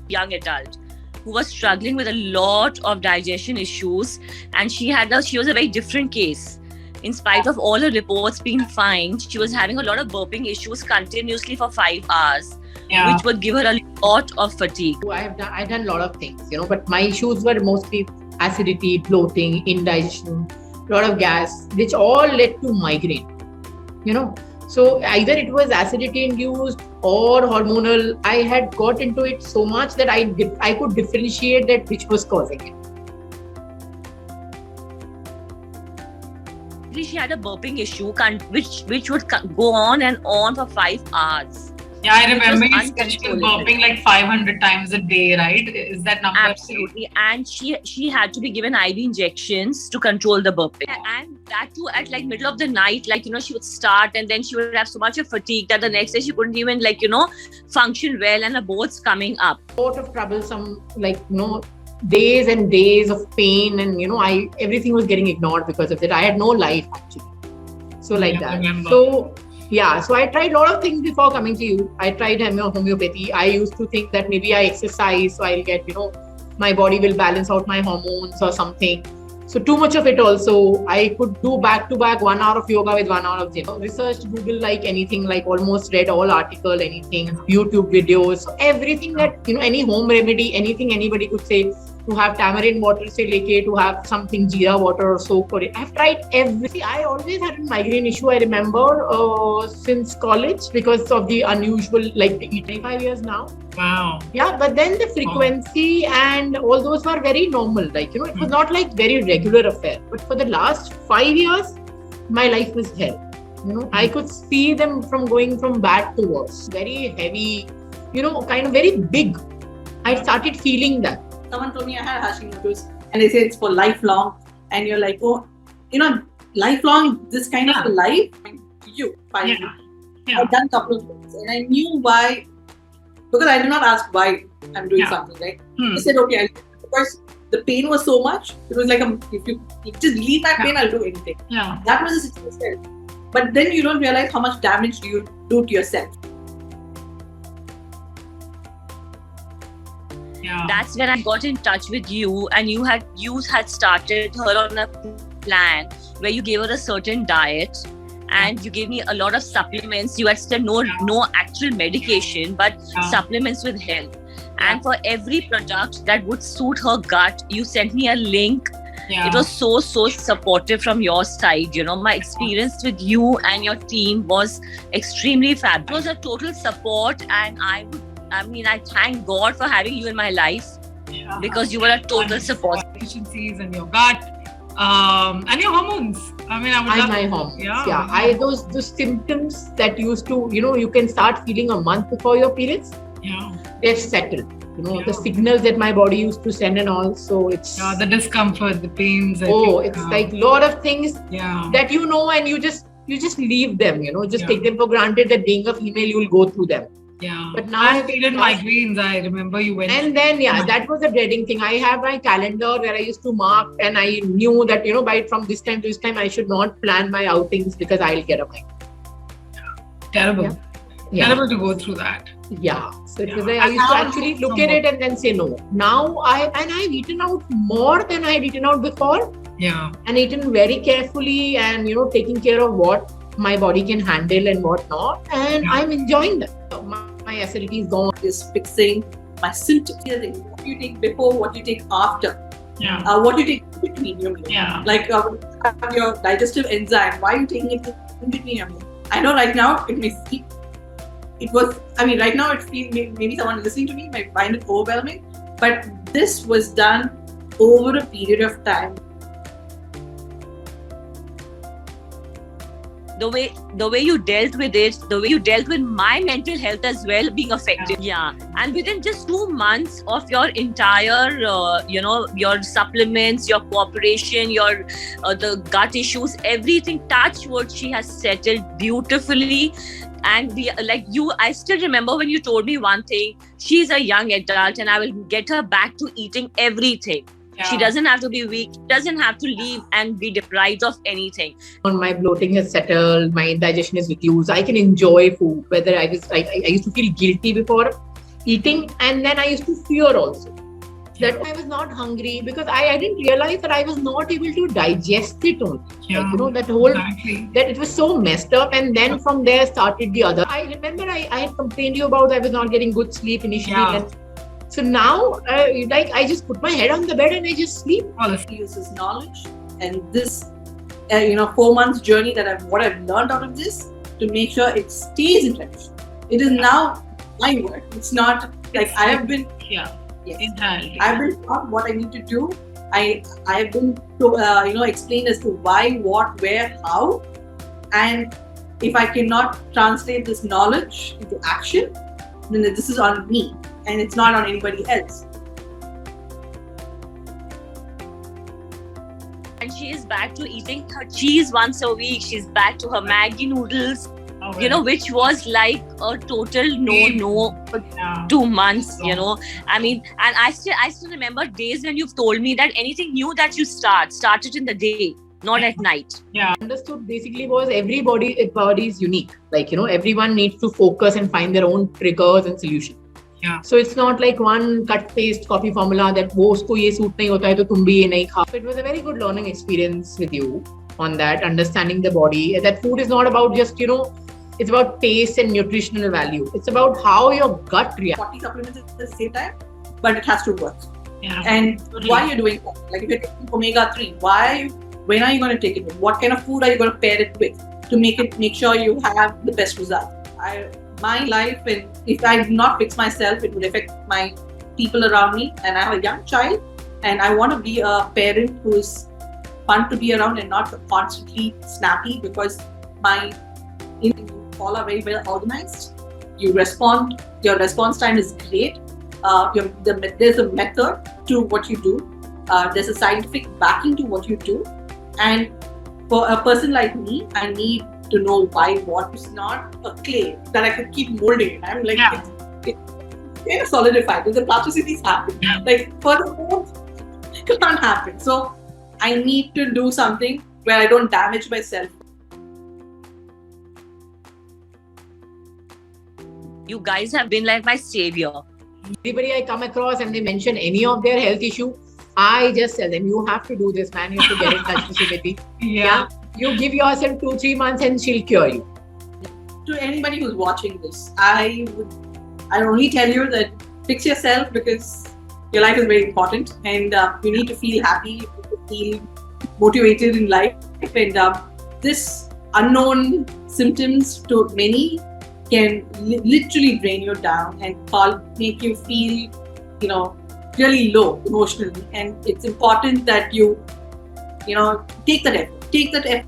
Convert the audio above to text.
young adult who was struggling with a lot of digestion issues, and she was a very different case. In spite of all her reports being fine, she was having a lot of burping issues continuously for 5 hours, which would give her a lot of fatigue. I've done a lot of things, but my issues were mostly acidity, bloating, indigestion, a lot of gas, which all led to migraine. So either it was acidity induced or hormonal. I had got into it so much that I could differentiate that which was causing it. She had a burping issue which would go on and on for 5 hours. Yeah, I remember you said she was burping like 500 times a day, right? Is that number? Absolutely. And she had to be given IV injections to control the burping. And that too at like middle of the night, she would start and then she would have so much of fatigue that the next day she couldn't even function well, and her boards coming up. A lot of troublesome, days and days of pain, and everything was getting ignored because of it. I had no life actually. So so I tried a lot of things before coming to you. I tried homeopathy. I used to think that maybe I exercise, so I'll get, my body will balance out my hormones or something. So too much of it also. I could do back to back 1 hour of yoga with 1 hour of gym. Researched, Google, anything, almost read all article, anything, YouTube videos, so everything that, any home remedy, anything anybody could say. To have tamarind water to have something jeera water or soak for it. I've tried everything. I always had a migraine issue, I remember, since college because of the unusual, 25 years now. Wow. Yeah, but then the frequency and all those were very normal. It was not very regular affair. But for the last 5 years, my life was hell. I could see them going from bad to worse. Very heavy, kind of very big. I started feeling that. Someone told me I had Hashimoto's and they say it's for lifelong, and you're like, oh, lifelong, this kind of a life to you finally. I've done a couple of things and I knew why, because I did not ask why I'm doing something, right? I said, okay, of course the pain was so much, it was like if you just leave my pain, I'll do anything. That was the situation. But then you don't realize how much damage do you do to yourself. That's when I got in touch with you, and you had started her on a plan where you gave her a certain diet and you gave me a lot of supplements. You had said no actual medication, but supplements with help. And for every product that would suit her gut, you sent me a link. It was so supportive from your side. My experience with you and your team was extremely fabulous. It was a total support, and I thank God for having you in my life because you were a total support. Efficiencies and your gut and your hormones. My hormones. Those symptoms that used to, you can start feeling a month before your periods. They've settled. The signals that my body used to send and all. So it's the discomfort, the pains. It's like a lot of things that and you just leave them. Take them for granted that being a female, you will go through them. But now I treated migraines. I remember you went. And then that was a dreading thing. I have my calendar where I used to mark, and I knew that from this time to this time I should not plan my outings because I'll get a migraine. Terrible. Terrible to go through that. So it was I used to actually look at it and then say no. Now I've eaten out more than I had eaten out before. And eaten very carefully and taking care of what my body can handle and what not, and I'm enjoying that. My acidity is gone. Is fixing my symptoms. What you take before, what you take after, what you take in between your meal. Like your digestive enzyme. Why are you taking it in between your meal? I know right now it may seem. Right now it feels maybe someone listening to me might find it overwhelming, but this was done over a period of time. The way you dealt with it, the way you dealt with my mental health as well being affected. And within just 2 months of your entire, your supplements, your cooperation, the gut issues, everything, touch wood, she has settled beautifully. And I still remember when you told me one thing, she's a young adult and I will get her back to eating everything. She doesn't have to be weak, doesn't have to leave and be deprived of anything. My bloating has settled, my indigestion is reduced, I can enjoy food. Whether I used to feel guilty before eating, and then I used to fear also that I was not hungry because I didn't realize that I was not able to digest it only. Like, that whole, that it was so messed up. And then from there started the other. I remember I had complained to you about I was not getting good sleep initially. And so now, like, I just put my head on the bed and I just sleep. He uses knowledge and this, 4 months journey that what I've learned out of this to make sure it stays in tradition. It is now my work. It's not like I have been. Yes. Entirely. I've been taught what I need to do. I have been explained as to why, what, where, how, and if I cannot translate this knowledge into action, then this is on me and it's not on anybody else. And she is back to eating her cheese once a week. She's back to her Maggi noodles. Which was like a total no for 2 months, I mean, and I still remember days when you've told me that anything new that you start it in the day, not at night. Understood basically was everybody's body is unique. Like, everyone needs to focus and find their own triggers and solutions. So it's not like one cut paste copy formula that wo usko ye suit nahi hota hai to tum bhi ye nahi kha. It was a very good learning experience with you on that, understanding the body. That food is not about just, it's about taste and nutritional value. It's about how your gut reacts. 40 supplements at the same time, but it has to work. And totally. Why you're doing that? Like if you're taking omega-3, when are you going to take it with? What kind of food are you going to pair it with to make sure you have the best result? My life, and if I do not fix myself, it will affect my people around me. And I have a young child, and I want to be a parent who is fun to be around and not constantly snappy, because you all are very well organized. You respond. Your response time is great. There's a method to what you do. There's a scientific backing to what you do. And for a person like me, I need to know why what is not a clay that I could keep molding. I'm like, it's kind of solidified. The plasticities happen. Like furthermore, it can't happen. So I need to do something where I don't damage myself. You guys have been like my savior. Everybody I come across and they mention any of their health issue, I just tell them, you have to do this, man. You have to get in touch with Sumiti. You give yourself 2-3 months and she'll cure you. To anybody who's watching this, I only tell you that fix yourself, because your life is very important and you need to feel happy, you need to feel motivated in life. And this unknown symptoms to many can literally drain you down and make you feel, really low emotionally. And it's important that you, take that effort.